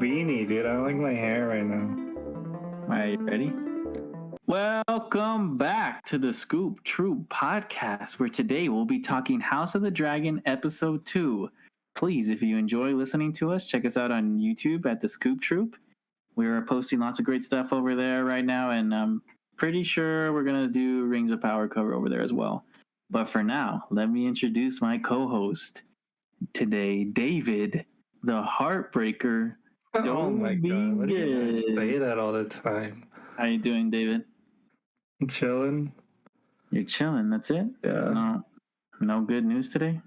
beanie, dude. I don't like my hair right now. Are you ready? Welcome back to the Scoop Troop podcast, where today we'll be talking House of the Dragon Episode 2. Please, if you enjoy listening to us, check us out on YouTube at the Scoop Troop. We are posting lots of great stuff over there right now, and I'm pretty sure we're going to do Rings of Power cover over there as well. But for now, let me introduce my co-host today, David, the Heartbreaker. Oh my god, why do you guys say that all the time? How you doing, David? I'm chilling. You're chilling, that's it? Yeah. No good news today?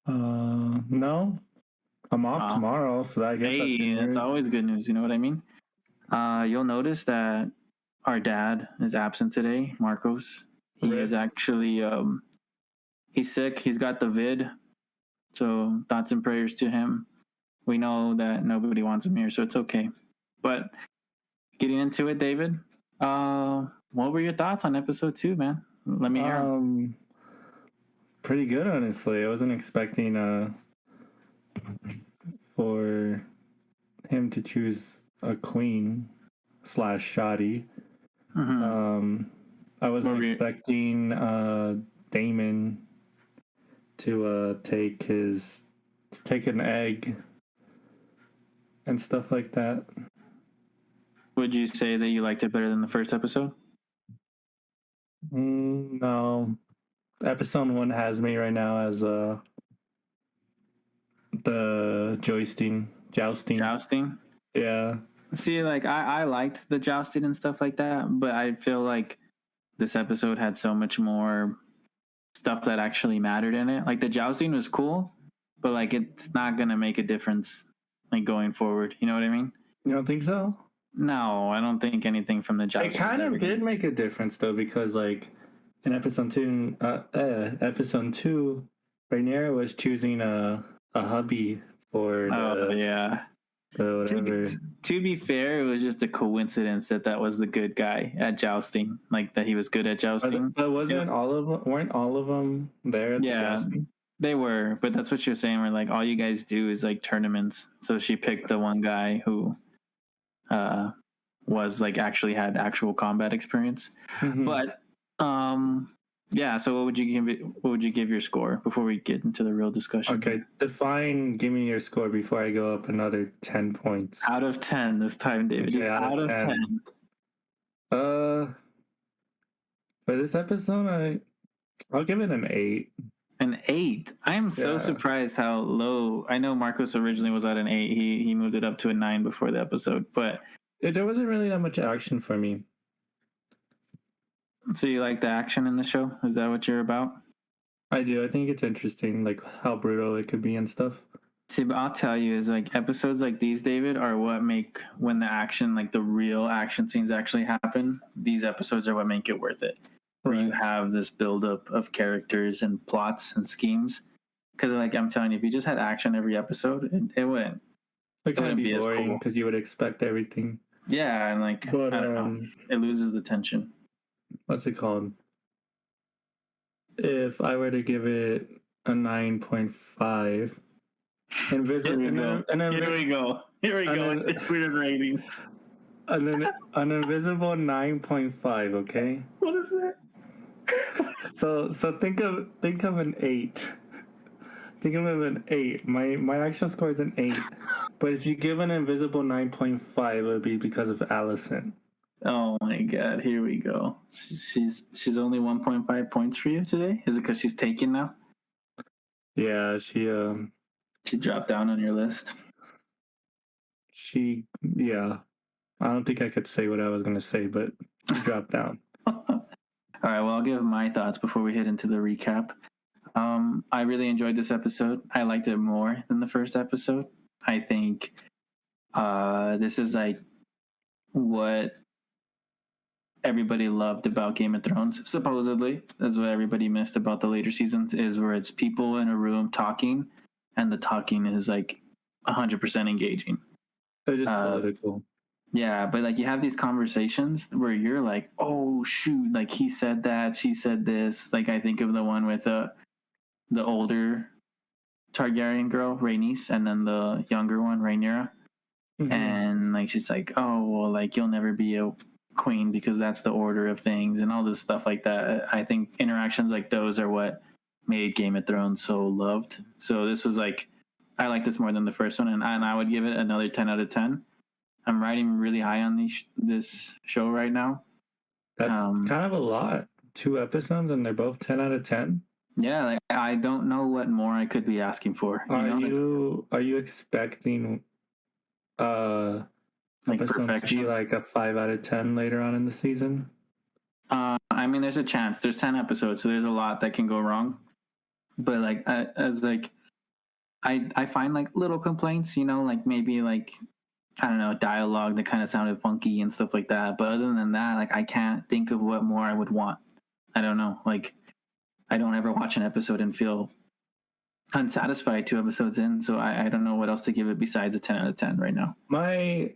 No. I'm off tomorrow, so I guess that's good news. That's always good news, you know what I mean? You'll notice that our dad is absent today, Marcos. He is actually, he's sick, he's got the vid, so thoughts and prayers to him. We know that nobody wants him here, so it's okay. But getting into it, David, what were your thoughts on episode 2, man? Let me hear. Pretty good, honestly. I wasn't expecting for him to choose a queen / shoddy. Mm-hmm. I wasn't expecting Daemon to take an egg and stuff like that. Would you say that you liked it better than the first episode? No. Episode 1 has me right now as the jousting. Jousting? Yeah. See, like, I liked the jousting and stuff like that, but I feel like this episode had so much more stuff that actually mattered in it. Like, the jousting was cool, but, like, it's not going to make a difference, like, going forward. You know what I mean? You don't think so? No, I don't think anything from the jousting. It kind of did make a difference, though, because, like, in episode 2, Rhaenyra was choosing a hubby for the whatever. To be fair, it was just a coincidence that was the good guy at jousting, like that he was good at jousting. But weren't all of them there at the jousting? They were, but that's what she was saying, where like all you guys do is like tournaments. So she picked the one guy who was like actually had actual combat experience. Mm-hmm. But yeah, so what would you give your score before we get into the real discussion? Okay, give me your score before I go up another 10 points. Out of 10 this time, David. Okay, out of 10. For this episode, I'll give it an 8. An 8? I am so surprised how low. I know Marcos originally was at an 8. He moved it up to a 9 before the episode, but there wasn't really that much action for me. So you like the action in the show? Is that what you're about? I do. I think it's interesting, like how brutal it could be and stuff. See, but I'll tell you, is like episodes like these, David, are what make when the action, like the real action scenes actually happen. These episodes are what make it worth it. Right. Where you have this buildup of characters and plots and schemes. Because, like I'm telling you, if you just had action every episode, it wouldn't. It wouldn't be boring because you would expect everything. Yeah, and like I don't know, it loses the tension. What's it called? If I were to give it a 9.5, Here we go. It's weird ratings. An invisible 9.5. Okay. What is that? So think of an 8. Think of an 8. My actual score is an 8, but if you give an invisible 9.5, it would be because of Allison. Oh my god, here we go. She's only 1.5 points for you today? Is it because she's taken now? Yeah, she dropped down on your list. I don't think I could say what I was going to say, but she dropped down. All right, well, I'll give my thoughts before we hit into the recap. I really enjoyed this episode. I liked it more than the first episode. I think this is like what everybody loved about Game of Thrones, supposedly. That's what everybody missed about the later seasons, is where it's people in a room talking, and the talking is like 100% engaging. They're just political. Yeah, but like you have these conversations where you're like, oh shoot, like he said that, she said this. Like I think of the one with the older Targaryen girl, Rhaenys, and then the younger one, Rhaenyra. And like she's like, oh well, like you'll never be a queen because that's the order of things and all this stuff like that. I think interactions like those are what made Game of Thrones so loved. So this was like, I like this more than the first one, and I would give it another 10 out of 10. I'm riding really high on this show right now. That's kind of a lot. 2 episodes and they're both 10 out of 10. Yeah, like I don't know what more I could be asking for. Are you expecting like episodes to be like a 5 out of 10 later on in the season? I mean, there's a chance. There's 10 episodes, so there's a lot that can go wrong. But like, as like, I find like little complaints, like maybe like, I don't know, dialogue that kind of sounded funky and stuff like that. But other than that, like, I can't think of what more I would want. I don't know. Like, I don't ever watch an episode and feel unsatisfied 2 episodes in. So I don't know what else to give it besides a 10 out of 10 right now. I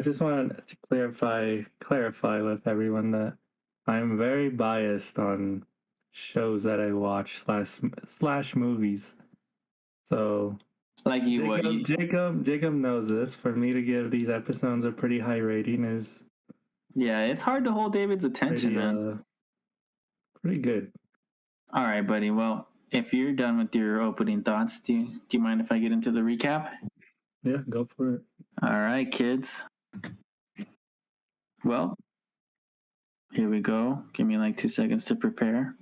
just wanted to clarify with everyone that I'm very biased on shows that I watch slash movies. So like Jacob knows this. For me to give these episodes a pretty high rating is it's hard to hold David's attention, man. Pretty good. All right, buddy. Well, if you're done with your opening thoughts, do you mind if I get into the recap? Yeah, go for it. All right, kids. Well, here we go. Give me like 2 seconds to prepare.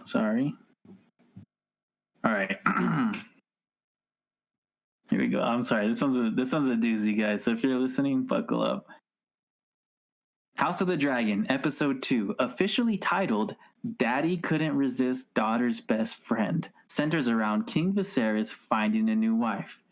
Sorry. All right. Here we go. I'm sorry. This one's a doozy, guys. So if you're listening, buckle up. House of the Dragon, Episode 2, officially titled Daddy Couldn't Resist Daughter's Best Friend, centers around King Viserys finding a new wife.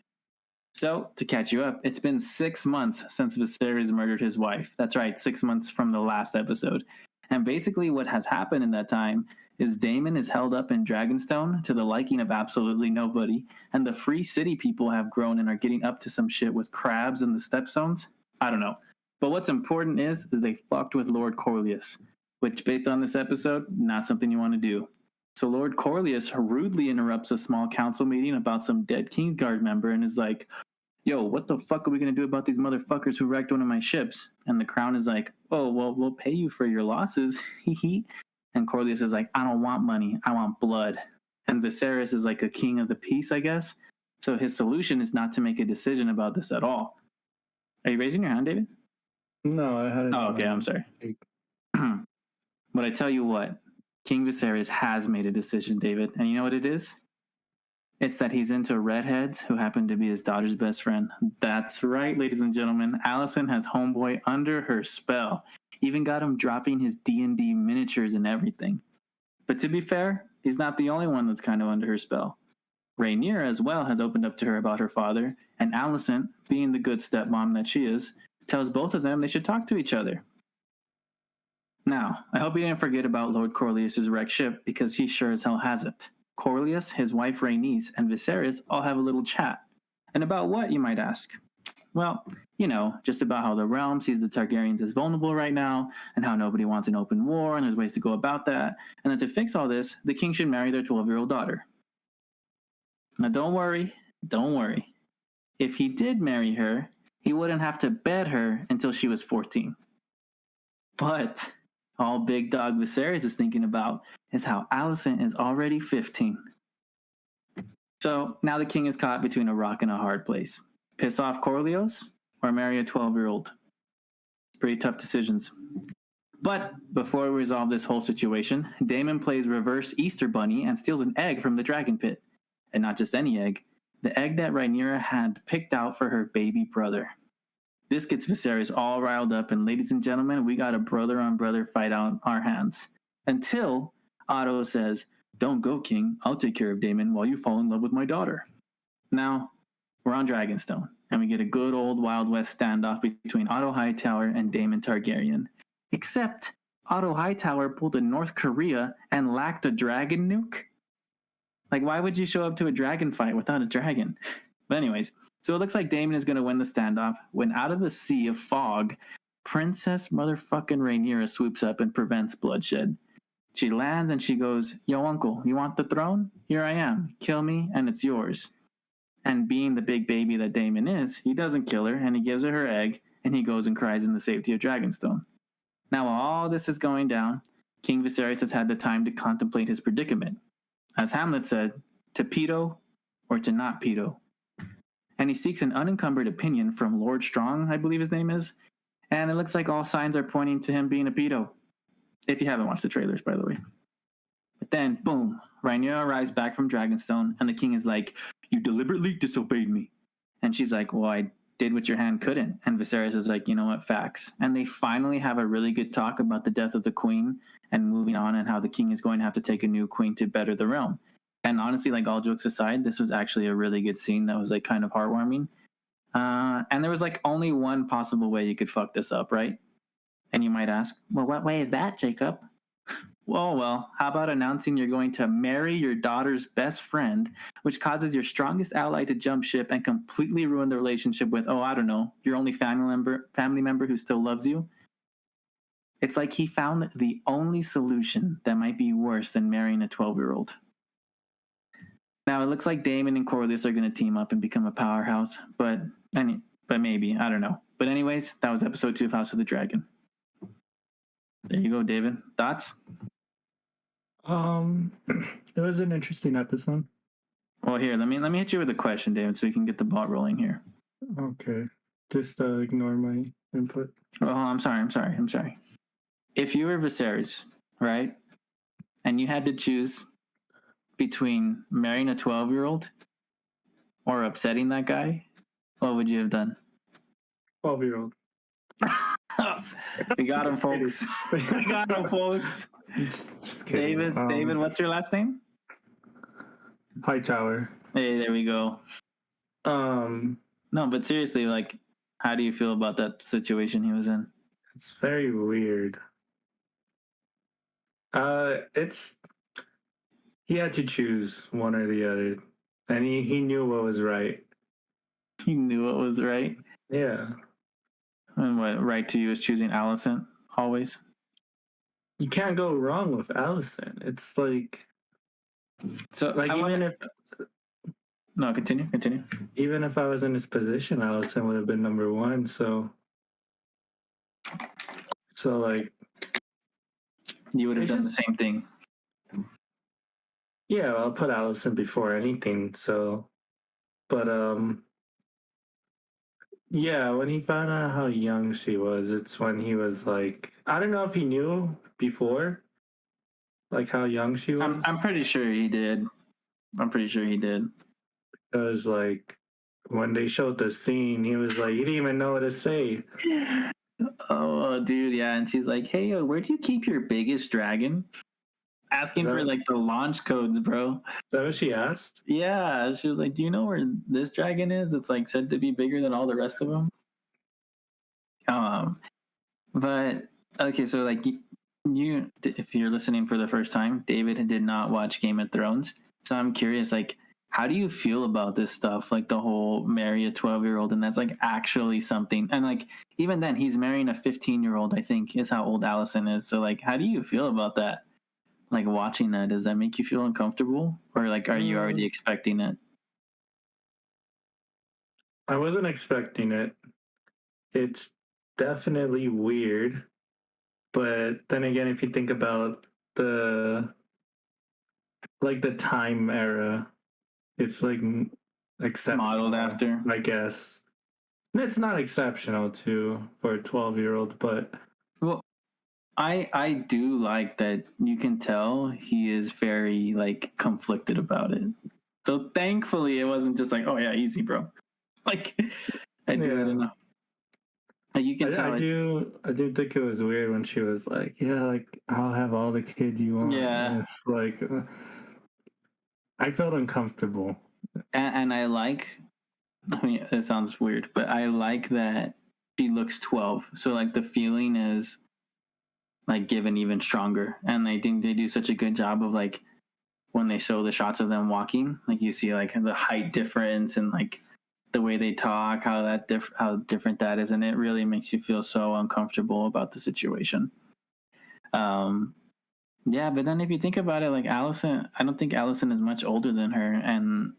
So, to catch you up, it's been 6 months since Viserys murdered his wife. That's right, 6 months from the last episode. And basically what has happened in that time is Daemon is held up in Dragonstone to the liking of absolutely nobody, and the Free City people have grown and are getting up to some shit with crabs and the Stepstones. I don't know. But what's important is they fucked with Lord Corlys, which, based on this episode, not something you want to do. So Lord Corlys rudely interrupts a small council meeting about some dead Kingsguard member and is like, yo, what the fuck are we going to do about these motherfuckers who wrecked one of my ships? And the Crown is like, oh, well, we'll pay you for your losses. And Corlys is like, I don't want money. I want blood. And Viserys is like a king of the peace, I guess. So his solution is not to make a decision about this at all. Are you raising your hand, David? No, I hadn't. Oh, okay, I'm sorry. But I tell you what, King Viserys has made a decision, David. And you know what it is? It's that he's into redheads who happen to be his daughter's best friend. That's right, ladies and gentlemen. Alicent has homeboy under her spell. Even got him dropping his D&D miniatures and everything. But to be fair, he's not the only one that's kind of under her spell. Rhaenyra as well has opened up to her about her father, and Alicent, being the good stepmom that she is, tells both of them they should talk to each other. Now, I hope you didn't forget about Lord Corlys' wrecked ship, because he sure as hell hasn't. Corlys, his wife Rhaenys, and Viserys all have a little chat. And about what, you might ask? Well, just about how the realm sees the Targaryens as vulnerable right now, and how nobody wants an open war, and there's ways to go about that, and that to fix all this, the king should marry their 12-year-old daughter. Now don't worry. If he did marry her, he wouldn't have to bed her until she was 14. But all big dog Viserys is thinking about is how Alicent is already 15. So now the king is caught between a rock and a hard place. Piss off Corlys or marry a 12-year-old? Pretty tough decisions. But before we resolve this whole situation, Daemon plays reverse Easter Bunny and steals an egg from the dragon pit. And not just any egg, the egg that Rhaenyra had picked out for her baby brother. This gets Viserys all riled up, and ladies and gentlemen, we got a brother-on-brother fight on our hands. Until Otto says, don't go, King. I'll take care of Daemon while you fall in love with my daughter. Now, we're on Dragonstone, and we get a good old Wild West standoff between Otto Hightower and Daemon Targaryen. Except Otto Hightower pulled a North Korea and lacked a dragon nuke. Like, why would you show up to a dragon fight without a dragon? But anyways, so it looks like Daemon is going to win the standoff when out of the sea of fog, Princess motherfucking Rhaenyra swoops up and prevents bloodshed. She lands and she goes, yo, uncle, you want the throne? Here I am. Kill me and it's yours. And being the big baby that Daemon is, he doesn't kill her, and he gives her her egg, and he goes and cries in the safety of Dragonstone. Now, while all this is going down, King Viserys has had the time to contemplate his predicament. As Hamlet said, to pedo or to not pedo. And he seeks an unencumbered opinion from Lord Strong, I believe his name is, and it looks like all signs are pointing to him being a pedo. If you haven't watched the trailers, by the way. But then, boom, Rhaenyra arrives back from Dragonstone, and the king is like, you deliberately disobeyed me. And she's like, well, I did what your hand couldn't. And Viserys is like, you know what, facts. And they finally have a really good talk about the death of the queen and moving on and how the king is going to have to take a new queen to better the realm. And honestly, like all jokes aside, this was actually a really good scene that was like kind of heartwarming. And there was like only one possible way you could fuck this up, right? And you might ask, well, what way is that, Jacob? Well, how about announcing you're going to marry your daughter's best friend, which causes your strongest ally to jump ship and completely ruin the relationship with, I don't know, your only family member who still loves you? It's like he found the only solution that might be worse than marrying a 12-year-old. Now, it looks like Daemon and Corlys are going to team up and become a powerhouse, but maybe, I don't know. But anyways, that was episode 2 of House of the Dragon. There you go, David. Thoughts? It was an interesting episode. Well, here, let me hit you with a question, David, so we can get the ball rolling here. Okay. Just ignore my input. Oh, I'm sorry. If you were Viserys, right, and you had to choose between marrying a 12-year-old or upsetting that guy, what would you have done? 12-year-old. We got him, folks. Just kidding. David, what's your last name? Hightower. Hey, there we go. No, but seriously, like, how do you feel about that situation he was in? It's very weird. He had to choose one or the other, and he knew what was right. He knew what was right? Yeah. And what right to you is choosing Alicent, always? You can't go wrong with Alicent. It's like... So, like, No, continue. Even if I was in his position, Alicent would have been number one, so like... You would have done the same thing. Yeah, I'll put Alicent before anything, so... But, yeah, when he found out how young she was, it's when he was like... I don't know if he knew before, like, how young she was. I'm pretty sure he did. Because, like, when they showed the scene, he was like, he didn't even know what to say. Oh, dude, yeah. And she's like, hey, where do you keep your biggest dragon? Asking for, like, the launch codes, bro. Is that what she asked? Yeah. She was like, do you know where this dragon is? It's, like, said to be bigger than all the rest of them. But, okay, so, like, you, if you're listening for the first time, David did not watch Game of Thrones. So I'm curious, like, how do you feel about this stuff? Like the whole marry a 12-year-old and that's like actually something. And like, even then he's marrying a 15-year-old, I think is how old Alicent is. So like, how do you feel about that? Like watching that, does that make you feel uncomfortable? Or like, are you already expecting it? I wasn't expecting it. It's definitely weird. But then again, if you think about the time era, it's like exceptional. Modeled after, I guess. And it's not exceptional for a 12-year-old, but well, I do like that you can tell he is very like conflicted about it. So thankfully it wasn't just like, oh yeah, easy, bro. Like I don't know. Like you can tell. I do think it was weird when she was like, yeah, like I'll have all the kids you want. Yeah. And it's like I felt uncomfortable. And I like, I mean, it sounds weird, but I like that she looks 12. So like the feeling is like given even stronger. And I think they do such a good job of like when they show the shots of them walking, like you see like the height difference and like the way they talk, how different that is. And it really makes you feel so uncomfortable about the situation. Yeah, but then if you think about it, like Alicent, I don't think Alicent is much older than her. And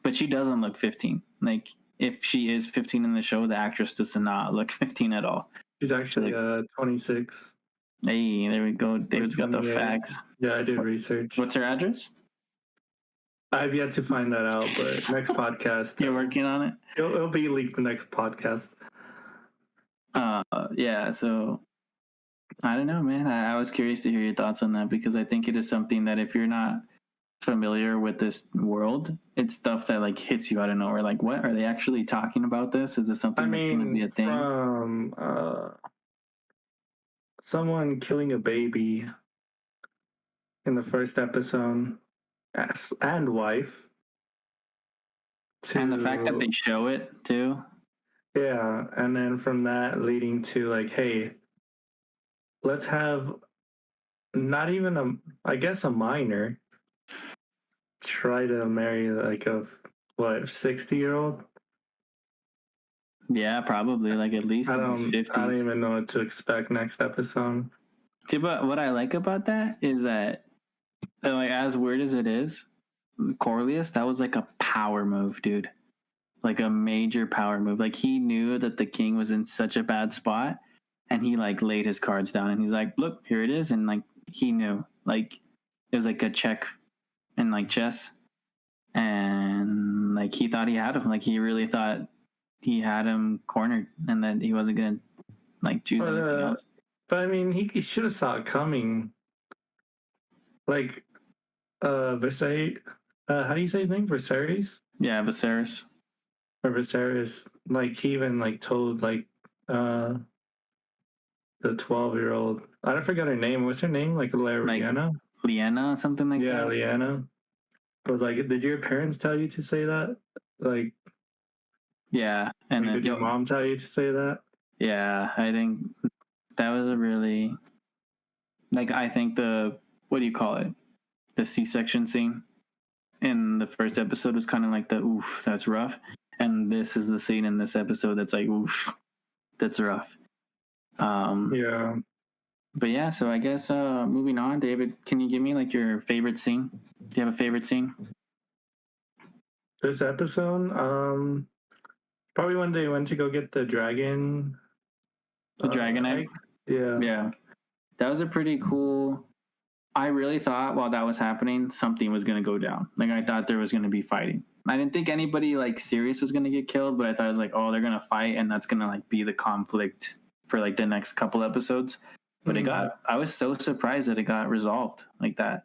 but she doesn't look 15. Like if she is 15 in the show, the actress does not look 15 at all. She's actually 26. Hey, there we go. David's got the 28. facts. Yeah, I did research. What's her address? I've yet to find that out, but next podcast. You're working on it? It'll be leaked the next podcast. Yeah, so I don't know, man. I was curious to hear your thoughts on that because I think it is something that if you're not familiar with this world, it's stuff that like hits you out of nowhere. Like, what are they actually talking about? This is this something that's going to be a thing? From someone killing a baby in the first episode, and wife, and the fact that they show it too. Yeah, and then from that leading to like, hey, let's have not even a minor try to marry like a 60-year-old. Yeah, probably like at least in his 50s. I don't even know what to expect next episode. See, but what I like about that is that, like, as weird as it is, Corliss, that was like a power move, dude. Like a major power move. Like he knew that the king was in such a bad spot, and he like laid his cards down, and he's like, "Look, here it is," and like he knew, like it was like a check in like chess, and like he thought he had him. Like he really thought he had him cornered, and that he wasn't gonna like choose anything else. But I mean, he should have saw it coming. Like, Viserys. How do you say his name? Viserys? Yeah, Viserys. Or Viserys. Like, he even like told like the 12-year-old. I don't forget her name. What's her name? Like Lyanna? Lyanna, something like that. Yeah, Lyanna. I was like, did your parents tell you to say that? Like, yeah, and did your mom tell you to say that? Yeah, I think that was a really, like, I think what do you call it? The C-section scene in the first episode was kind of like the, oof, that's rough. And this is the scene in this episode that's like, oof, that's rough. Yeah. But yeah, so I guess moving on, David, can you give me like your favorite scene? Do you have a favorite scene? This episode, probably when they went to go get the dragon. The dragon egg? Yeah. Yeah. That was a pretty cool. I really thought while that was happening, something was going to go down. Like I thought there was going to be fighting. I didn't think anybody like serious was going to get killed, but I thought it was like, oh, they're going to fight, and that's going to like be the conflict for like the next couple episodes. But I was so surprised that it got resolved like that.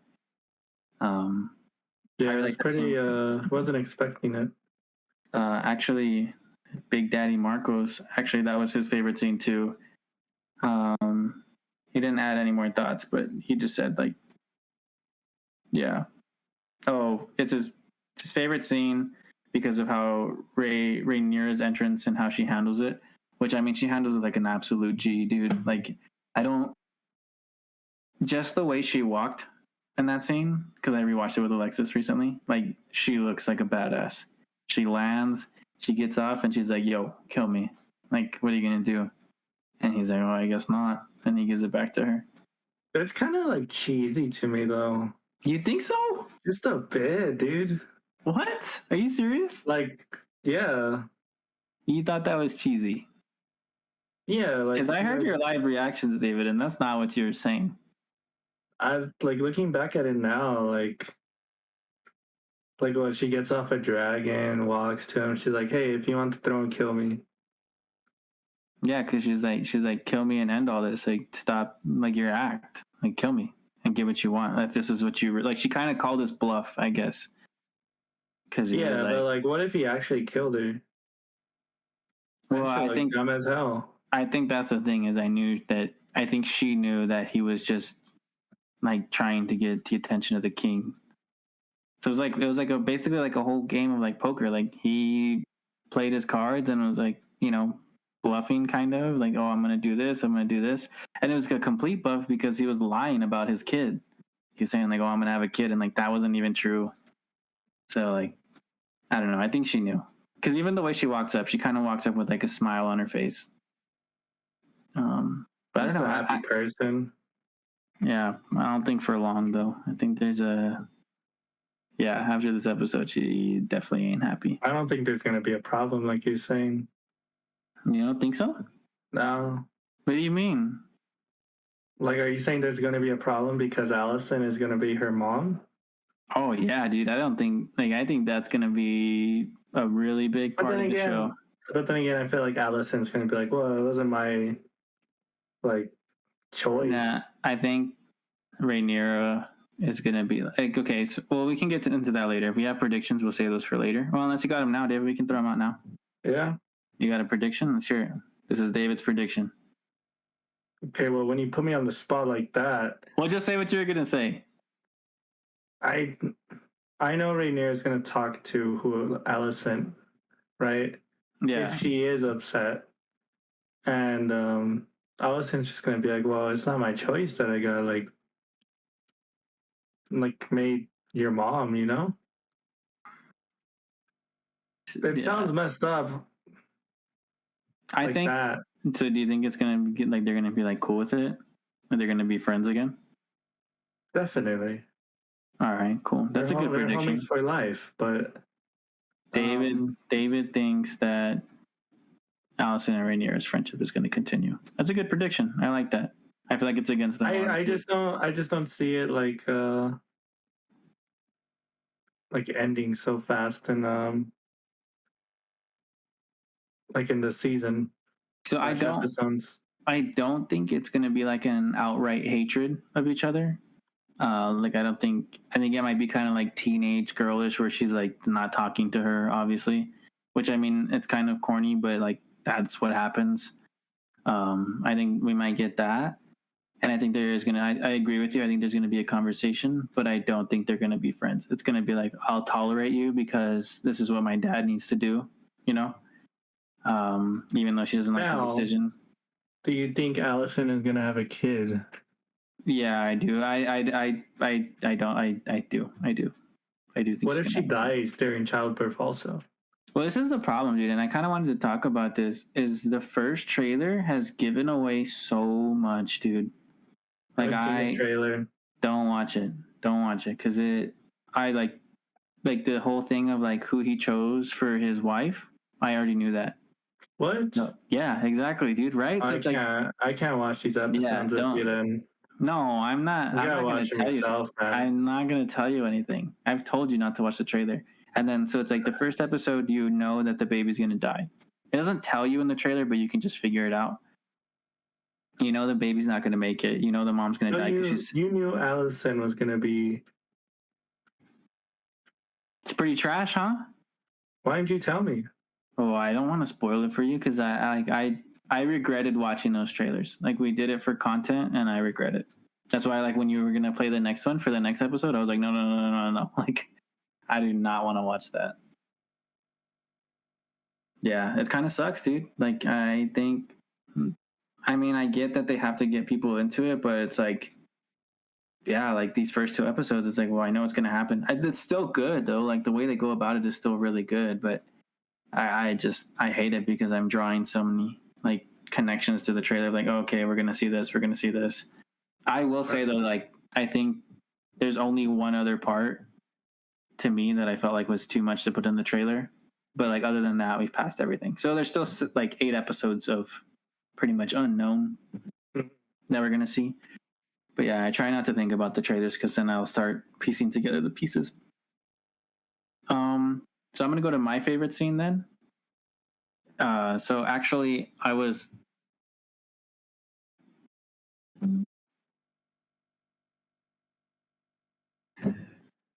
Yeah, I was pretty. Wasn't expecting it. Actually, Big Daddy Marcos. Actually, that was his favorite scene too. He didn't add any more thoughts, but he just said like, yeah. Oh, it's his favorite scene because of how Rhaenyra's entrance and how she handles it. Which, I mean, she handles it like an absolute G, dude. Like, just the way she walked in that scene, because I rewatched it with Alexis recently, like, she looks like a badass. She lands, she gets off, and she's like, yo, kill me. Like, what are you going to do? And he's like, oh, I guess not. And he gives it back to her. It's kind of like cheesy to me, though. You think so? Just a bit, dude. What? Are you serious? Like, yeah. You thought that was cheesy? Yeah, like, because I heard your live reactions, David, and that's not what you were saying. I like looking back at it now, like when she gets off a dragon, walks to him, she's like, "Hey, if you want the throne, kill me." Yeah, because she's like, kill me and end all this. Like, stop, like, your act. Like, kill me and get what you want. If this is what you like, she kind of called his bluff, I guess. Because yeah, but like, what if he actually killed her? Well, I think dumb as hell. I think that's the thing is I think she knew that he was just like trying to get the attention of the king. So it was like basically like a whole game of like poker. Like he played his cards and was like, bluffing kind of like, oh, I'm going to do this. I'm going to do this. And it was a complete bluff because he was lying about his kid. He was saying like, oh, I'm going to have a kid. And like, that wasn't even true. So like, I don't know. I think she knew. Because even the way she walks up, she kind of walks up with like a smile on her face. But I don't know. A happy person. Yeah, I don't think for long though. I think there's a Yeah, after this episode, she definitely ain't happy. I don't think there's gonna be a problem, like you're saying. You don't think so? No. What do you mean? Like, are you saying there's gonna be a problem because Allison is gonna be her mom? Oh yeah, dude. I think that's gonna be a really big part of the show. But then again, I feel like Allison's gonna be like, well, it wasn't my choice. Nah, I think Rhaenyra is gonna be like, okay. So, well, we can get into that later. If we have predictions, we'll save those for later. Well, unless you got them now, David, we can throw them out now. Yeah. You got a prediction? Let's hear it. This is David's prediction. Okay, well, when you put me on the spot like that, well, just say what you're gonna say. I know Rhaenyra is gonna talk to Allison, right? Yeah. If she is upset, and Allison's just gonna be like, "Well, it's not my choice that I got like made your mom," you know? It sounds messed up. I think that. So do you think it's gonna get like they're gonna be like cool with it? Or they're gonna be friends again? Definitely. All right, cool. That's a good prediction. They're homies for life, but David thinks that Allison and Rhaenyra's friendship is going to continue. That's a good prediction. I like that. I feel like it's against the. I just don't see it like ending so fast and like in the season. So I don't think it's going to be like an outright hatred of each other. I think it might be kind of like teenage girlish where she's like not talking to her, obviously, which I mean, it's kind of corny, but like that's what happens. I think we might get that. And I think there is I agree with you. I think there's going to be a conversation, but I don't think they're going to be friends. It's going to be like, I'll tolerate you because this is what my dad needs to do, you know? Even though she doesn't like the decision. Do you think Allison is going to have a kid? Yeah, I do. I do think. What if she dies during childbirth also? Well, this is the problem, dude, and I kind of wanted to talk about this. Is the first trailer has given away so much, dude. Like the trailer. Don't watch it because I like the whole thing of like who he chose for his wife. I already knew that. What? No, yeah, exactly, dude. Right? So I can't watch these episodes. Yeah, don't. No, I'm not. I'm not going to tell you. I'm not going to tell you anything. I've told you not to watch the trailer. And then, so it's like the first episode, you know that the baby's going to die. It doesn't tell you in the trailer, but you can just figure it out. You know the baby's not going to make it. You know the mom's going to die. You knew Allison was going to be... It's pretty trash, huh? Why didn't you tell me? Oh, I don't want to spoil it for you because I regretted watching those trailers. Like, we did it for content, and I regret it. That's why, like, when you were going to play the next one for the next episode, I was like, no. Like, I do not want to watch that. Yeah, it kind of sucks, dude. Like, I get that they have to get people into it, but it's like, yeah, like these first two episodes, it's like, well, I know what's going to happen. It's still good, though. Like, the way they go about it is still really good, but I hate it because I'm drawing so many like connections to the trailer. Like, okay, we're gonna see this. We're gonna see this. I will say though, like, I think there's only one other part to me that I felt like was too much to put in the trailer. But like, other than that, we've passed everything. So there's still like 8 episodes of pretty much unknown that we're gonna see. But yeah, I try not to think about the trailers because then I'll start piecing together the pieces. So I'm going to go to my favorite scene then. So actually, I was...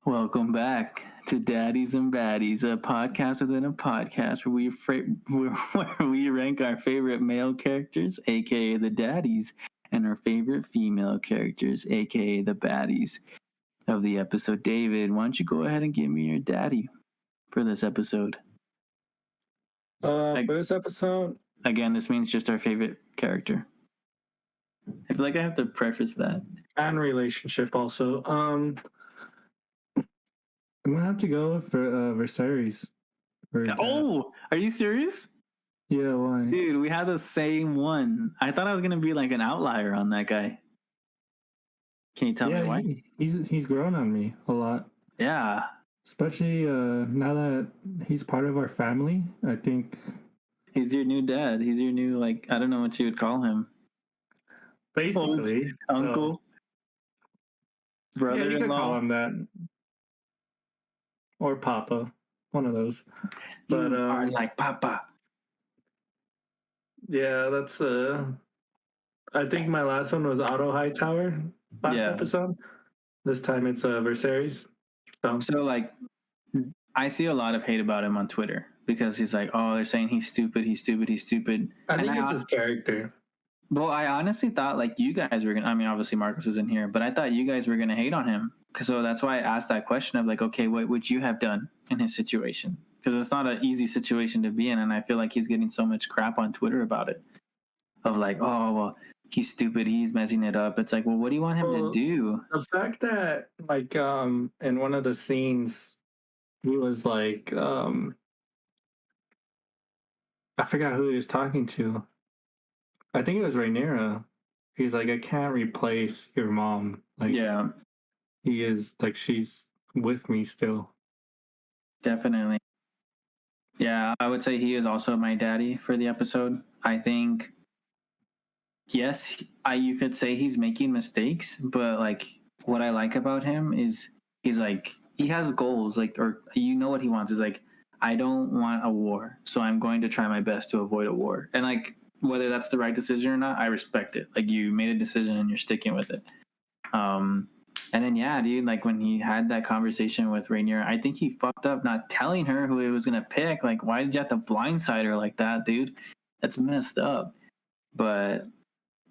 Welcome back to Daddies and Baddies, a podcast within a podcast where we rank our favorite male characters, aka the daddies, and our favorite female characters, aka the baddies of the episode. David, why don't you go ahead and give me your daddy for this episode? For this episode, again, this means just our favorite character. I feel like I have to preface that. And relationship also. I'm gonna have to go for Viserys. Oh, are you serious? Yeah, why? Dude, we had the same one. I thought I was gonna be like an outlier on that guy. Can you tell me why? He's grown on me a lot. Yeah. Especially now that he's part of our family, I think. He's your new dad. He's your new, like, I don't know what you would call him. Basically, Uncle, yeah, you could call brother-in-law. him that, or Papa, one of those. But You are like Papa. yeah, that's I think my last one was Auto Hightower last episode. This time it's Viserys. So like, I see a lot of hate about him on Twitter because he's like, oh, they're saying he's stupid, he's stupid, he's stupid. I think it's his character. Well, I honestly thought like you guys were gonna. I mean, obviously Marcus isn't here, but I thought you guys were gonna hate on him. So that's why I asked that question of like, okay, what would you have done in his situation? Because it's not an easy situation to be in, and I feel like he's getting so much crap on Twitter about it. Of like, oh well, he's stupid, he's messing it up. It's like, well, what do you want him to do? The fact that like in one of the scenes he was like I forgot who he was talking to. I think it was Rhaenyra. He's like, I can't replace your mom. Like, Yeah, he is like, she's with me still. definitely. Yeah, I would say he is also my daddy for the episode. I think, yes, you could say he's making mistakes, but like what I like about him is he's like he has goals, like, or you know what he wants is like, I don't want a war, so I'm going to try my best to avoid a war. And like whether that's the right decision or not, I respect it. Like you made a decision and you're sticking with it. And then yeah, dude, like when he had that conversation with Rainier, I think he fucked up not telling her who he was gonna pick. Like, why did you have to blindside her like that, dude? That's messed up. But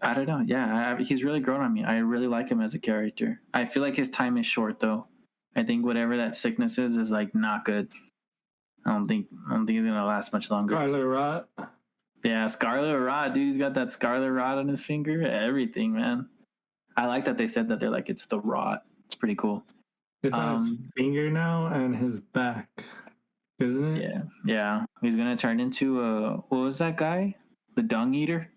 I don't know. Yeah, he's really grown on me. I really like him as a character. I feel like his time is short though. I think whatever that sickness is like not good. I don't think he's gonna last much longer. Scarlet Rot. Yeah, Scarlet Rot, dude. He's got that Scarlet Rot on his finger. Everything, man. I like that they said that. They're like, it's the rot. It's pretty cool. It's on his finger now and his back, isn't it? Yeah, yeah. He's gonna turn into what was that guy? The dung eater.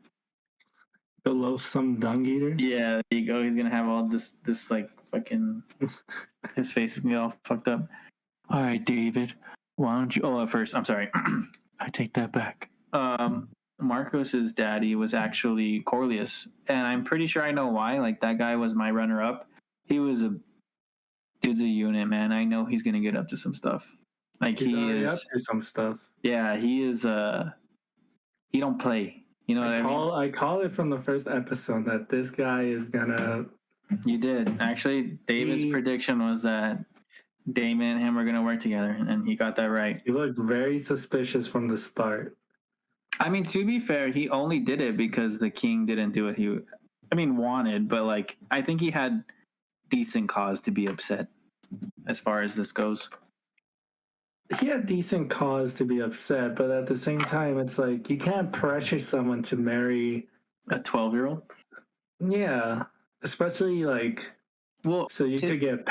The loathsome dung eater. Yeah, there you go. He's gonna have all this like fucking. His face is gonna get all fucked up. All right, David. Why don't you? Oh, first, I'm sorry. I take that back. Marcos's daddy was actually Corlius, and I'm pretty sure I know why. Like that guy was my runner-up. He was dude's a unit, man. I know he's gonna get up to some stuff. Like He's he is up to some stuff. Yeah, he is. He don't play. You know what I mean? I call it from the first episode that this guy is gonna. You did actually. David's prediction was that Damon and him were gonna work together, and he got that right. He looked very suspicious from the start. I mean, to be fair, he only did it because the king didn't do what he, wanted. But like, I think he had decent cause to be upset as far as this goes. He had decent cause to be upset, but at the same time, it's like you can't pressure someone to marry a 12-year-old. Yeah, especially like, well, so you could get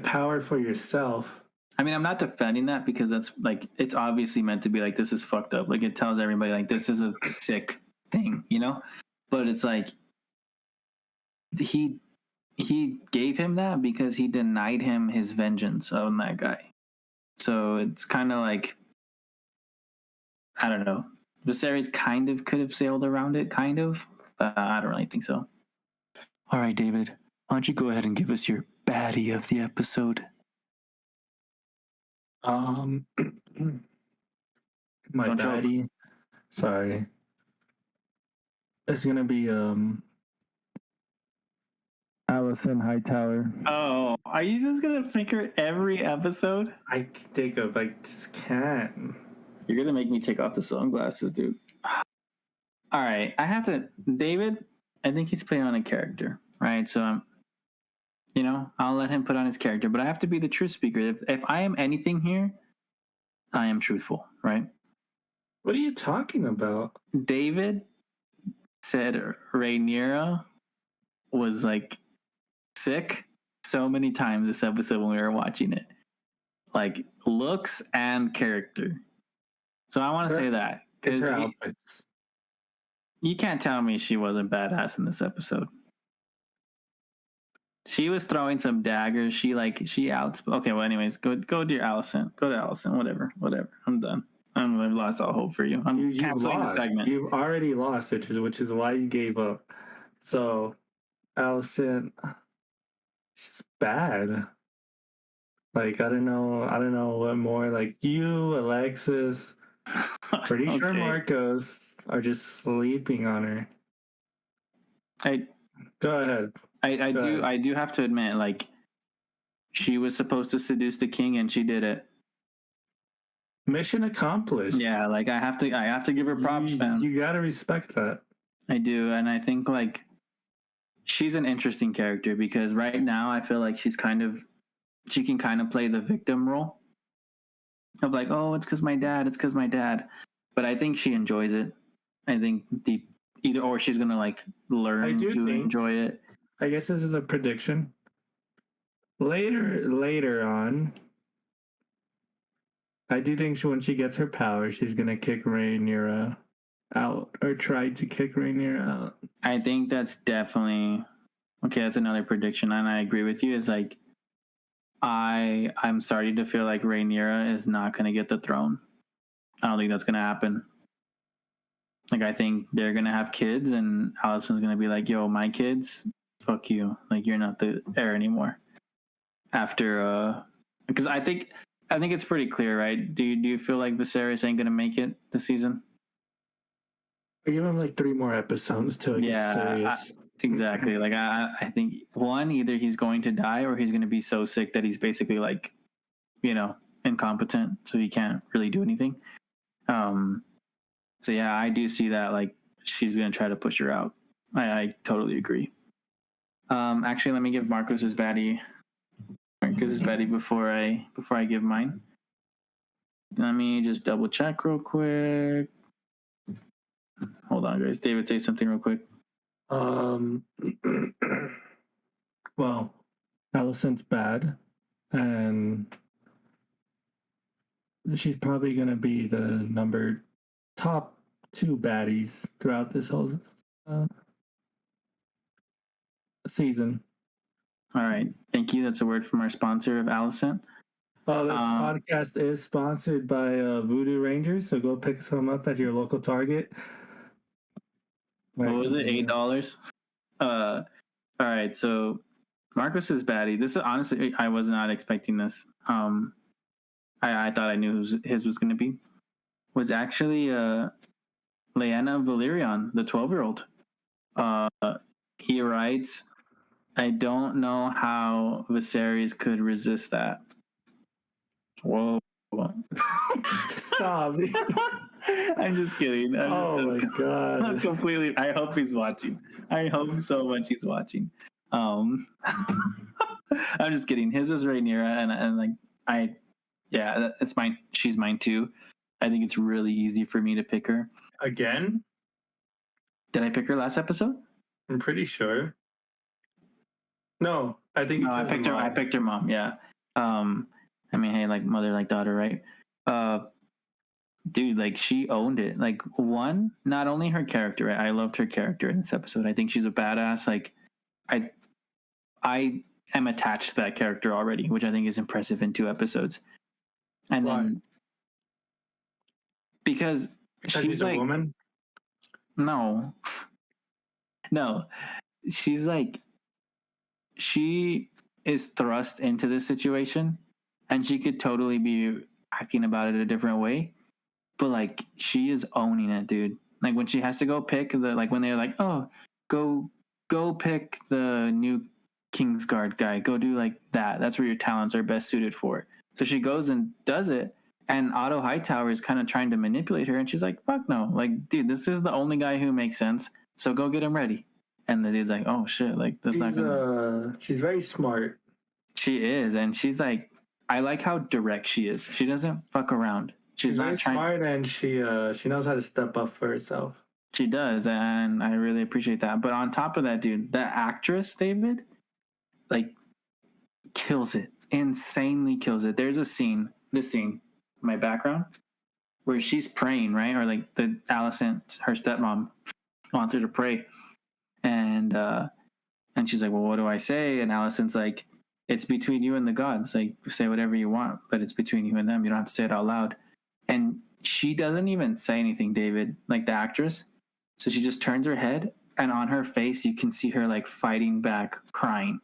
power for yourself. I mean, I'm not defending that because that's like, it's obviously meant to be like, this is fucked up. Like it tells everybody like, this is a sick thing, you know? But it's like, he gave him that because he denied him his vengeance on that guy. So it's kind of like, I don't know. Viserys kind of could have sailed around it, kind of. But I don't really think so. All right, David, why don't you go ahead and give us your baddie of the episode? My baddie. Sorry. It's gonna be Allison Hightower. Oh, are you just gonna pick her every episode? I just can't. You're gonna make me take off the sunglasses, dude. All right, I have to. David, I think he's playing on a character, right? So I'll let him put on his character, but I have to be the truth speaker. If I am anything here, I am truthful, right? What are you talking about? David said Rhaenyra was like sick so many times this episode when we were watching it, like looks and character. So I want to say that because her outfits. You can't tell me she wasn't badass in this episode. She was throwing some daggers. She out. Okay, well, anyways, go to your Allison. Go to Allison. Whatever. I'm done. I've lost all hope for you. I'm canceling the segment. You've already lost it, which is why you gave up. So, Allison, she's bad. Like, I don't know what more. Like, you, Alexis, pretty sure Marcos are just sleeping on her. Go ahead. I do have to admit, like, she was supposed to seduce the king and she did it. Mission accomplished. Yeah, like I have to give her props, man. You gotta respect that. I do, and I think like she's an interesting character because right now I feel like she can kind of play the victim role of like, oh, it's because my dad. But I think she enjoys it. I think or she's gonna like learn to enjoy it. I guess this is a prediction. Later on, I do think when she gets her power, she's gonna kick Rhaenyra out or try to kick Rhaenyra out. I think that's definitely okay. That's another prediction, and I agree with you. Is like I'm starting to feel like Rhaenyra is not gonna get the throne. I don't think that's gonna happen. Like I think they're gonna have kids, and Allison's gonna be like, "Yo, my kids, fuck you. Like you're not the heir anymore." After because I think it's pretty clear, right? Do you feel like Viserys ain't gonna make it this season? I give him like 3 more episodes till it gets serious. Exactly. Like I think one, either he's going to die or he's going to be so sick that he's basically like, incompetent, so he can't really do anything. So yeah, I do see that like she's going to try to push her out. I totally agree. Actually, let me give Marcos his baddie before I give mine. Let me just double check real quick. Hold on, guys. David, say something real quick. Well, Allison's bad, and she's probably gonna be the top 2 baddies throughout this whole season. All right, thank you. That's a word from our sponsor of Allison. This podcast is sponsored by Voodoo Rangers, so go pick some up at your local Target. What was it? $8? All right, so Marcos's baddie. This is honestly, I was not expecting this. I thought I knew his was going to be. Was actually Lyanna Valerion, the 12-year-old. He writes, I don't know how Viserys could resist that. Whoa. Stop. I'm just kidding. My God. I'm completely. I hope he's watching. I hope so much he's watching. I'm just kidding. His was Rhaenyra, and like it's mine. She's mine too. I think it's really easy for me to pick her. Again? Did I pick her last episode? I'm pretty sure. No, I think I picked her. I picked her mom. Yeah. I mean, hey, like mother, like daughter, right? Dude, like she owned it. Like one, not only her character, right? I loved her character in this episode. I think she's a badass. Like I am attached to that character already, which I think is impressive in 2 episodes. And then because she's like a woman? No. She's like she is thrust into this situation and she could totally be acting about it a different way. But like she is owning it, dude. Like when she has to go pick when they're like, oh, go pick the new Kingsguard guy. Go do like that. That's where your talents are best suited for. So she goes and does it. And Otto Hightower is kind of trying to manipulate her. And she's like, fuck no. Like, dude, this is the only guy who makes sense. So go get him ready. And the dude's like, oh shit. Like that's not gonna. She's very smart. She is. And she's like, I like how direct she is. She doesn't fuck around. She's not very smart, and she knows how to step up for herself. She does, and I really appreciate that. But on top of that, dude, that actress, David, like, kills it. Insanely kills it. There's this scene, my background, where she's praying, right? Or like Allison, her stepmom, wants her to pray, and And she's like, well, what do I say? And Allison's like, it's between you and the gods. Like, say whatever you want, but it's between you and them. You don't have to say it out loud. And she doesn't even say anything, David, like the actress. So she just turns her head, and on her face, you can see her like fighting back, crying.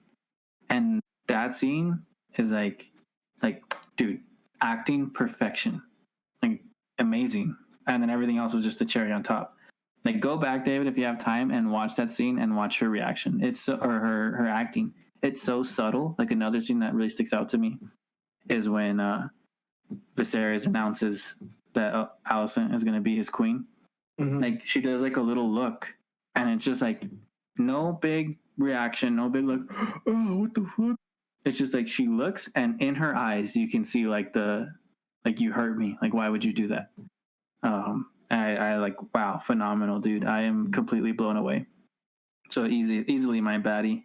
And that scene is like, dude, acting perfection, like amazing. And then everything else was just the cherry on top. Like, go back, David, if you have time, and watch that scene and watch her reaction. Or her acting. It's so subtle. Like, another scene that really sticks out to me is when Viserys announces that Alicent is going to be his queen. Mm-hmm. Like, she does like a little look, and it's just like no big reaction, no big like, oh, what the fuck? It's just like she looks, and in her eyes, you can see like you hurt me. Like, why would you do that? I like, wow, phenomenal, dude. I am completely blown away. So easily my baddie.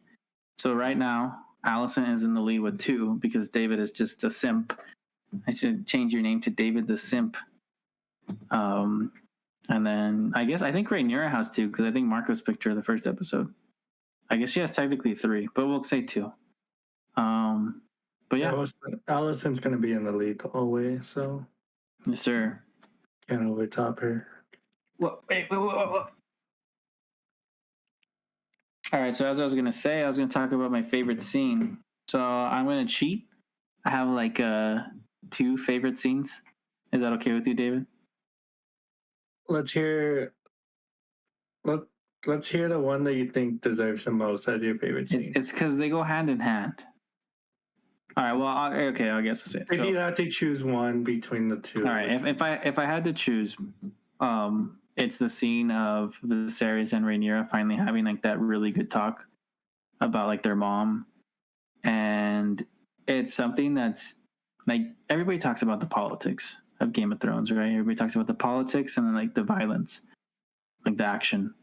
So right now, Alicent is in the lead with 2 because David is just a simp. I should change your name to David the Simp. And then I think Rhaenyra has 2 because I think Marcos picked her the first episode. I guess she has technically 3, but we'll say 2. But yeah, Alicent's gonna be in the lead always, so yes, sir. Can't overtop her. Wait. All right, so as I was gonna say, I was gonna talk about my favorite scene. So I'm gonna cheat. I have like 2 favorite scenes. Is that okay with you, David? Let's hear the one that you think deserves the most as your favorite scene. It's because they go hand in hand. All right. Well, I guess I'll say it. If you have to choose one between the 2. All right. If I had to choose, it's the scene of Viserys and Rhaenyra finally having like that really good talk about like their mom, and it's something that's like everybody talks about the politics of Game of Thrones, right? Everybody talks about the politics and then like the violence, like the action.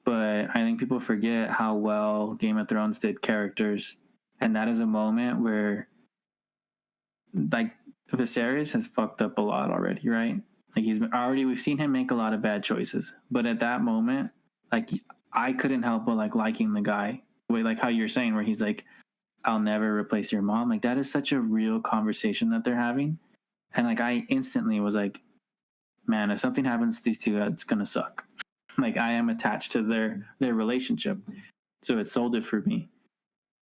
But I think people forget how well Game of Thrones did characters. And that is a moment where, like, Viserys has fucked up a lot already, right? Like, we've seen him make a lot of bad choices. But at that moment, like, I couldn't help but, like, liking the guy. Like how you're saying, where he's like, I'll never replace your mom. Like, that is such a real conversation that they're having. And, like, I instantly was like, man, if something happens to these two, it's going to suck. Like, I am attached to their relationship. So it sold it for me.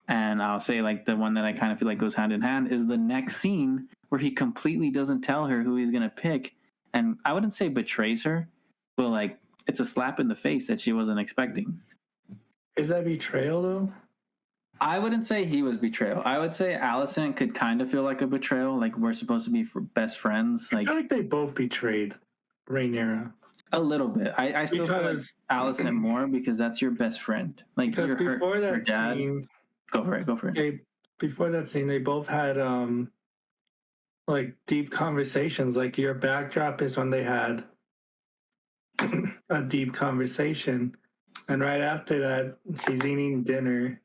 And I'll say, like, the one that I kind of feel like goes hand in hand is the next scene where he completely doesn't tell her who he's going to pick. And I wouldn't say betrays her, but, like, it's a slap in the face that she wasn't expecting. Is that betrayal, though? I wouldn't say he was betrayal. I would say Alicent could kind of feel like a betrayal. Like, we're supposed to be best friends. Like, I feel like they both betrayed Rhaenyra. A little bit. I still feel like Alicent more because that's your best friend. Like, because before that scene... Go for it. Before that scene, they both had like deep conversations. Like, your backdrop is when they had a deep conversation, and right after that, she's eating dinner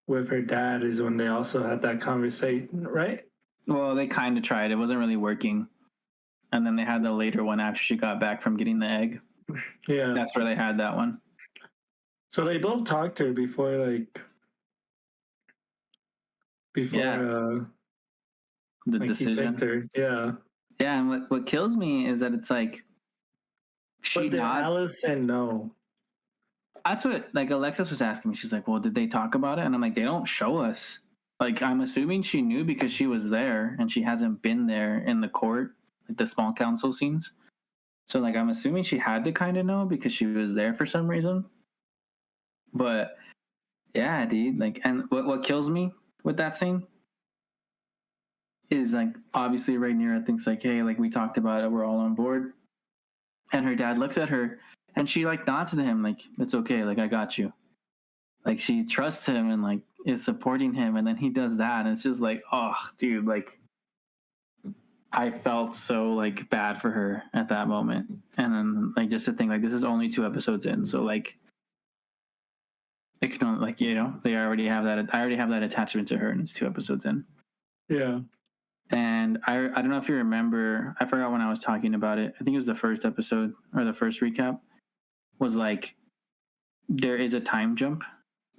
with her dad is when they also had that conversation, right? Well, they kind of tried. It wasn't really working, and then they had the later one after she got back from getting the egg. Yeah, that's where they had that one. So they both talked to her before, like. The decision. Yeah, and what kills me is that it's like but did Alicent know? That's what, like, Alexis was asking me. She's like, well, did they talk about it? And I'm like, they don't show us. Like, I'm assuming she knew because she was there and she hasn't been there in the court, like the small council scenes. So, like, I'm assuming she had to kind of know because she was there for some reason. But yeah, dude, like, and what kills me with that scene is, like, obviously Rhaenyra thinks, like, hey, like, we talked about it, we're all on board. And her dad looks at her and she, like, nods to him, like, it's okay, like, I got you. Like, she trusts him and, like, is supporting him, and then he does that, and it's just like, oh, dude, like, I felt so, like, bad for her at that moment. And then, like, just to think, like, this is only 2 episodes in, so, like, it can only, like, you know, I already have that attachment to her, and it's 2 episodes in. Yeah. And I don't know if you remember, I forgot when I was talking about it. I think it was the first episode or the first recap was like, there is a time jump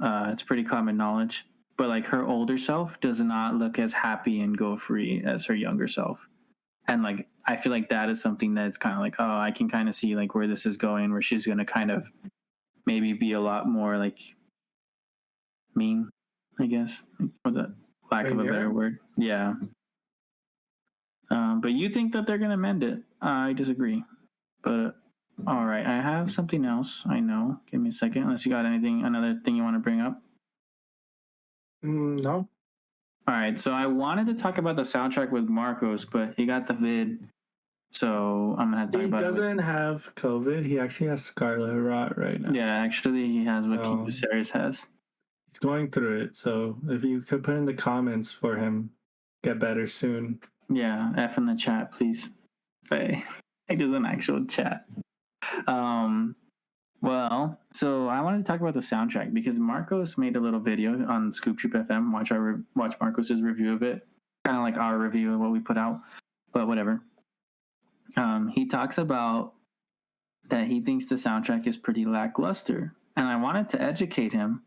It's pretty common knowledge. But like her older self does not look as happy and go free as her younger self. And like I feel like that is something that's kind of like, oh, I can kind of see like where this is going, where she's going to kind of maybe be a lot more like mean, I guess. Was that lack of a better word? Yeah. But you think that they're going to mend it. I disagree. But all right, I have something else. I know. Give me a second. Unless you got another thing you want to bring up. No. All right, so I wanted to talk about the soundtrack with Marcos, but he got the vid, so I'm gonna have to talk about it. He doesn't have COVID. He actually has scarlet rot right now. Yeah, actually, he has what King Viserys has. He's going through it, so if you could put in the comments for him, get better soon. Yeah, F in the chat, please. Hey, there's an actual chat. Well, so I wanted to talk about the soundtrack because Marcos made a little video on Scoop Troop FM. Watch Marcos's review of it, kind of like our review of what we put out, but whatever. He talks about that he thinks the soundtrack is pretty lackluster, and I wanted to educate him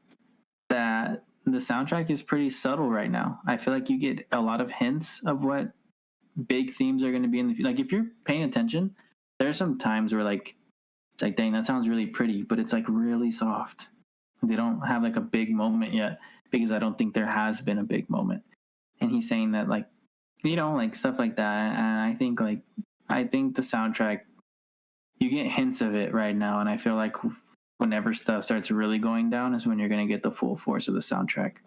that the soundtrack is pretty subtle right now. I feel like you get a lot of hints of what big themes are going to be in the future. Like if you're paying attention, there are some times where like it's like, dang, that sounds really pretty, but it's like really soft. They don't have like a big moment yet because I don't think there has been a big moment. And he's saying that like, you know, like stuff like that. And I think the soundtrack, you get hints of it right now. And I feel like whenever stuff starts really going down is when you're going to get the full force of the soundtrack.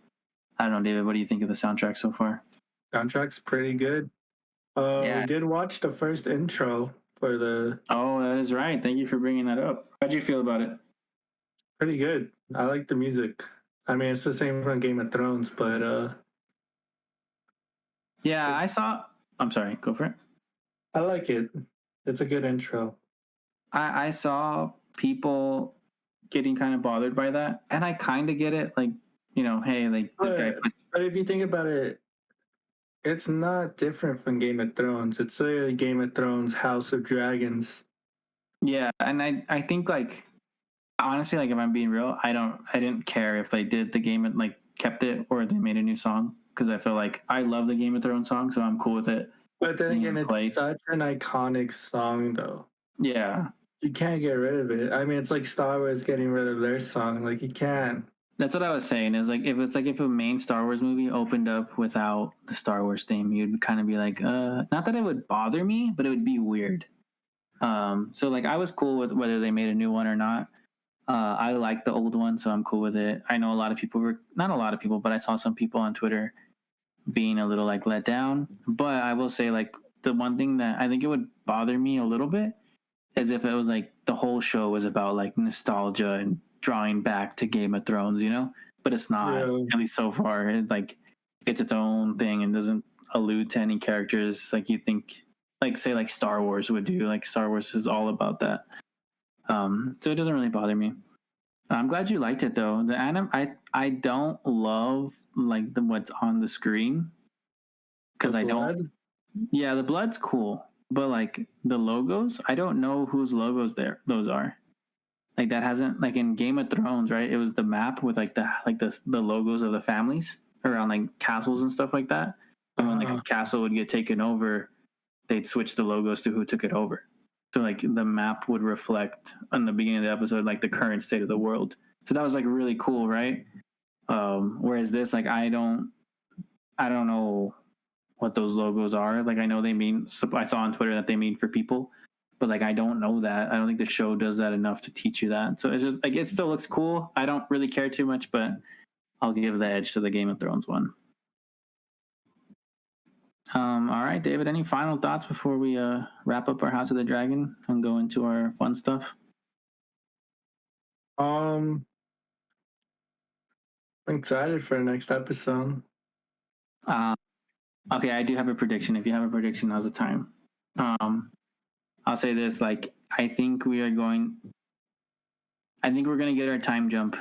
I don't know, David, what do you think of the soundtrack so far? Soundtrack's pretty good. We did watch the first intro for the... Oh, that is right. Thank you for bringing that up. How'd you feel about it? Pretty good. I like the music. I mean, it's the same from Game of Thrones, but... Yeah, I'm sorry, go for it. I like it. It's a good intro. I saw people getting kind of bothered by that, and I kind of get it. Like, you know, hey, like this guy... But if you think about it, it's not different from Game of Thrones. It's a Game of Thrones House of Dragons. Yeah, and I think like honestly, like if I'm being real, I didn't care if they did the game and like kept it or they made a new song because I feel like I love the Game of Thrones song, so I'm cool with it. But then again, it's such an iconic song, though. Yeah, you can't get rid of it. I mean, it's like Star Wars getting rid of their song. Like you can't. That's what I was saying. Is like if a main Star Wars movie opened up without the Star Wars theme, you'd kind of be like, not that it would bother me, but it would be weird. So like I was cool with whether they made a new one or not. I like the old one, so I'm cool with it. I know a lot of people not a lot of people, but I saw some people on Twitter being a little like let down. But I will say like the one thing that I think it would bother me a little bit is if it was like the whole show was about like nostalgia and drawing back to Game of Thrones, you know? But it's not, at least so far. It's its own thing and doesn't allude to any characters like you think, like say like Star Wars would do. Like Star Wars is all about that. So it doesn't really bother me. I'm glad you liked it though. The anime, I don't love like what's on the screen because I don't. Yeah, the blood's cool, but like the logos, I don't know whose logos those are. Like that hasn't like in Game of Thrones, right? It was the map with like the logos of the families around like castles and stuff like that. And when like a castle would get taken over, they'd switch the logos to who took it over. So like the map would reflect on the beginning of the episode like the current state of the world. So that was like really cool, right? Whereas this, like I don't know what those logos are. Like I know they mean. I saw on Twitter that they mean for people, but like I don't know that. I don't think the show does that enough to teach you that. So it's just like it still looks cool. I don't really care too much, but I'll give the edge to the Game of Thrones one. All right, David, any final thoughts before we wrap up our House of the Dragon and go into our fun stuff? I'm excited for the next episode. Okay, I do have a prediction. If you have a prediction, now's the time. I'll say this: like, I think we're going to get our time jump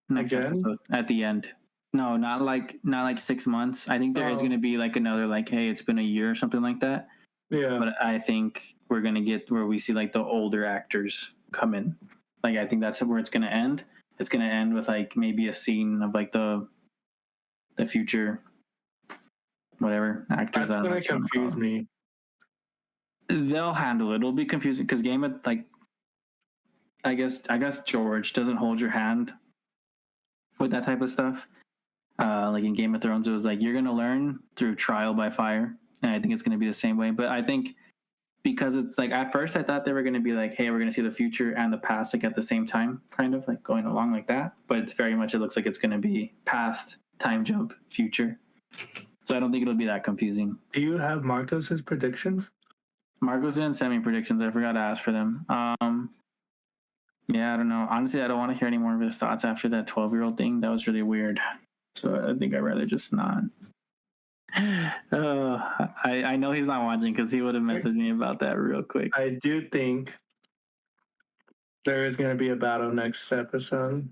next episode at the end. No, not like 6 months. I think there is going to be like another like, hey, it's been a year or something like that. Yeah. But I think we're going to get where we see like the older actors come in. Like I think that's where it's going to end. it's gonna end with like maybe a scene of like the future, whatever actors. That's gonna confuse me. They'll handle it. It'll be confusing because Game of like, I guess George doesn't hold your hand with that type of stuff. Like in Game of Thrones, it was like you're gonna learn through trial by fire, and I think it's gonna be the same way. But I think because it's like at first I thought they were gonna be like, hey, we're gonna see the future and the past like at the same time, kind of like going along like that. But it's very much, it looks like it's gonna be past, time jump, future. So I don't think it'll be that confusing. Do you have Marcos's predictions? Marcos didn't send me predictions. I forgot to ask for them. Yeah, I don't know. Honestly, I don't want to hear any more of his thoughts after that 12-year-old thing. That was really weird. So I think I'd rather just not. I know he's not watching because he would have messaged me about that real quick. I do think there is going to be a battle next episode.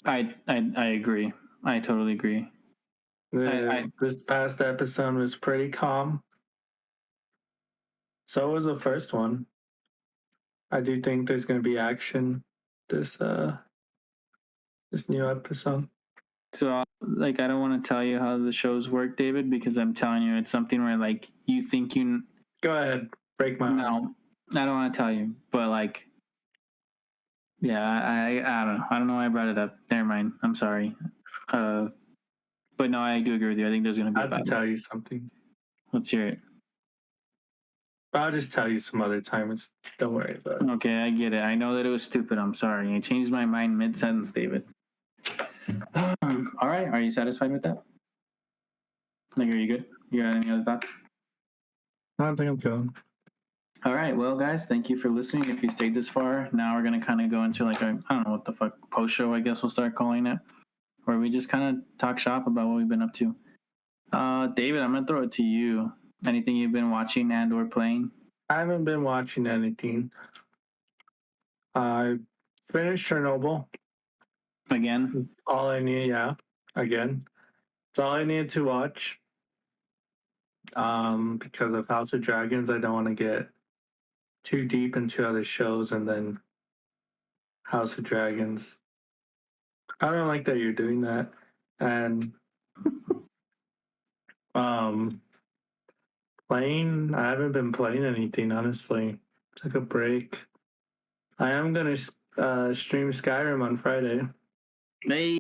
I agree. I totally agree. This past episode was pretty calm. So was the first one. I do think there's going to be action this new episode. So, like, I don't want to tell you how the shows work, David, because I'm telling you, it's something where, like, you think you... Go ahead. Break my heart. No, I don't want to tell you. But, like, yeah, I don't know. I don't know why I brought it up. Never mind. I'm sorry. But, no, I do agree with you. I think there's going to be I have to tell you something. Let's hear it. I'll just tell you some other time. Don't worry about it. Okay, I get it. I know that it was stupid. I'm sorry. I changed my mind mid-sentence, David. All right. Are you satisfied with that? Like, are you good? You got any other thoughts? I don't think I'm going. All right. Well, guys, thank you for listening. If you stayed this far, now we're going to kind of go into like a, I don't know what the fuck, post show, I guess we'll start calling it, where we just kind of talk shop about what we've been up to. David, I'm going to throw it to you. Anything you've been watching and or playing? I haven't been watching anything. I finished Chernobyl. Again? All I need, yeah. Again. It's all I needed to watch. Because of House of Dragons, I don't want to get too deep into other shows and then House of Dragons. I don't like that you're doing that. And playing, I haven't been playing anything, honestly. Took a break. I am gonna stream Skyrim on Friday. Hey,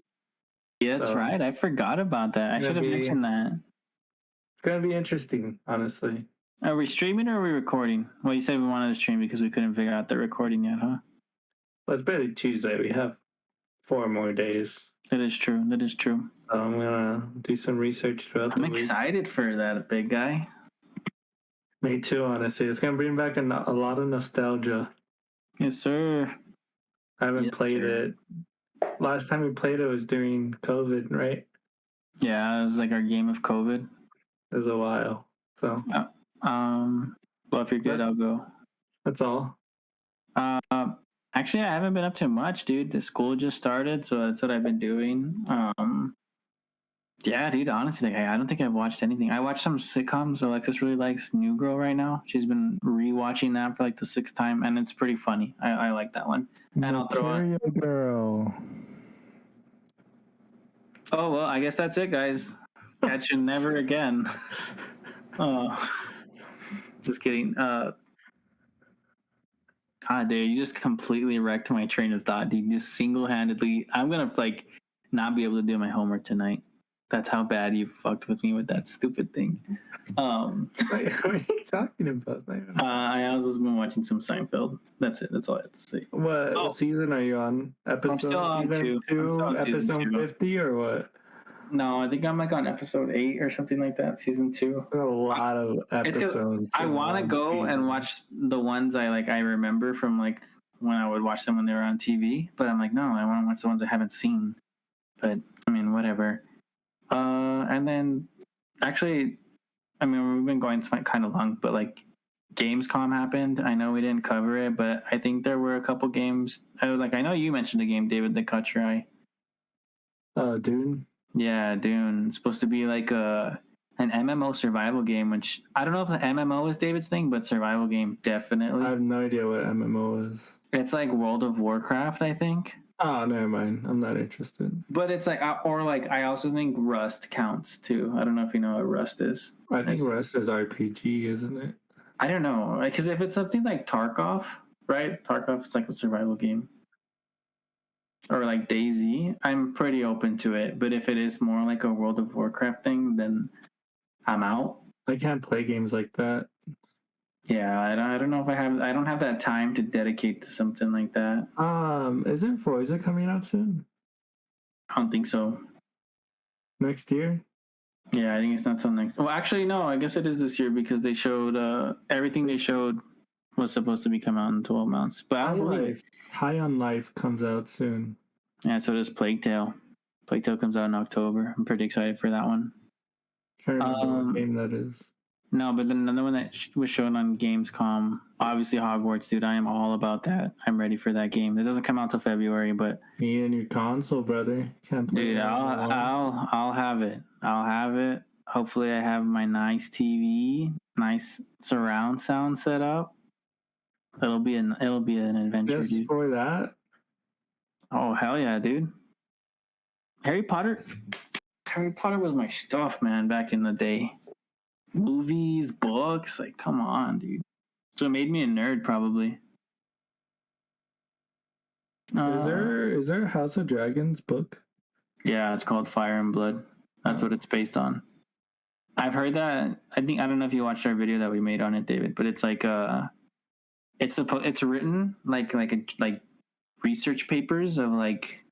yeah, that's right. I forgot about that. I should have mentioned that. It's gonna be interesting, honestly. Are we streaming or are we recording? Well, you said we wanted to stream because we couldn't figure out the recording yet, huh? Well, it's barely Tuesday. We have 4 more days. That is true. That is true. So I'm gonna do some research throughout the week. I'm excited for that, big guy. Me too, honestly. It's gonna bring back a lot of nostalgia. Yes, sir. I haven't played it. Last time we played it was during COVID, right? Yeah, it was like our game of COVID. It was a while. So well, if you're good, I'll go. That's all. Actually, I haven't been up to much, dude. The school just started, so that's what I've been doing. Yeah, dude, honestly, like, I don't think I've watched anything. I watched some sitcoms. Alexis really likes New Girl right now. She's been rewatching that for like the 6th time, and it's pretty funny. I like that one. And I'll throw Material Girl. Oh, well, I guess that's it, guys. Catch you never again. Oh, just kidding. God, dude, you just completely wrecked my train of thought, dude. Just single-handedly, I'm gonna like not be able to do my homework tonight. That's how bad you fucked with me with that stupid thing. Wait, what are you talking about? I also been watching some Seinfeld. That's it. That's all I have to say. What season are you on? I'm still on season 2, episode 50, or what? No, I think I'm like on episode 8 or something like that. Season 2. A lot of episodes. I want to go and watch the ones I remember from like when I would watch them when they were on TV. But I'm like, no, I want to watch the ones I haven't seen. But I mean, whatever. And then actually, I mean, we've been going kind of long, but like Gamescom happened. I know we didn't cover it, but I think there were a couple games. I know you mentioned the game, David, that caught your eye. Dune? Yeah, Dune. It's supposed to be like an MMO survival game, which I don't know if the MMO is David's thing, but survival game, definitely. I have no idea what MMO is. It's like World of Warcraft, I think. Oh, never mind. I'm not interested. But it's like, I also think Rust counts too. I don't know if you know what Rust is. I think Rust is RPG, isn't it? I don't know, because if it's something like Tarkov, right? Tarkov is like a survival game, or like DayZ, I'm pretty open to it. But if it is more like a World of Warcraft thing, then I'm out. I can't play games like that. Yeah, I don't know if I don't have that time to dedicate to something like that. Isn't Forza coming out soon? I don't think so. Next year? Yeah, I think it's not till next. Well, actually, no. I guess it is this year because they showed everything they showed was supposed to be coming out in 12 months. But I don't believe it. High on Life comes out soon. Yeah, so does Plague Tale. Plague Tale comes out in October. I'm pretty excited for that one. Can't remember what game that is. No, but then another one that was shown on Gamescom, obviously Hogwarts, dude. I am all about that. I'm ready for that game. It doesn't come out till February, but me and your console, brother. Can't play. Dude, I'll have it. I'll have it. Hopefully, I have my nice TV, nice surround sound set up. It'll be an adventure, Just dude. for that? Oh hell yeah, dude! Harry Potter was my stuff, man. Back in the day, movies, books, like come on, dude. So it made me a nerd, probably. Is there a House of Dragons book? Yeah, it's called Fire and Blood. That's what it's based on. I've heard that. I don't know if you watched our video that we made on it, David, but it's like it's written like research papers of like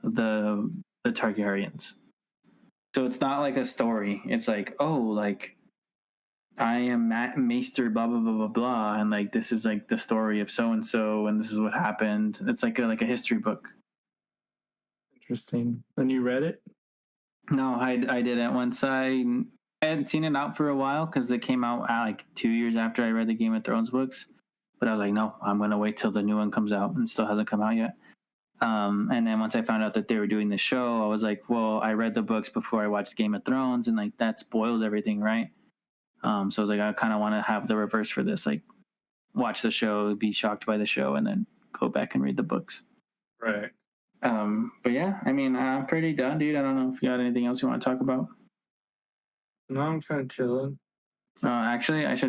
the Targaryens. So it's not like a story. It's like, oh, like I am Maester blah blah blah blah blah, and like this is like the story of so and so, and this is what happened. It's like a history book. Interesting. And you read it? No, I didn't. Once I had seen it out for a while because it came out like 2 years after I read the Game of Thrones books. But I was like, no, I'm going to wait till the new one comes out, and it still hasn't come out yet. And then once I found out that they were doing the show, I was like, well, I read the books before I watched Game of Thrones, and like that spoils everything, right? So I was like, I kind of want to have the reverse for this, like watch the show, be shocked by the show, and then go back and read the books. Right. But yeah, I mean, I'm pretty done, dude. I don't know if you got anything else you want to talk about. No, I'm kind of chilling. Actually, I should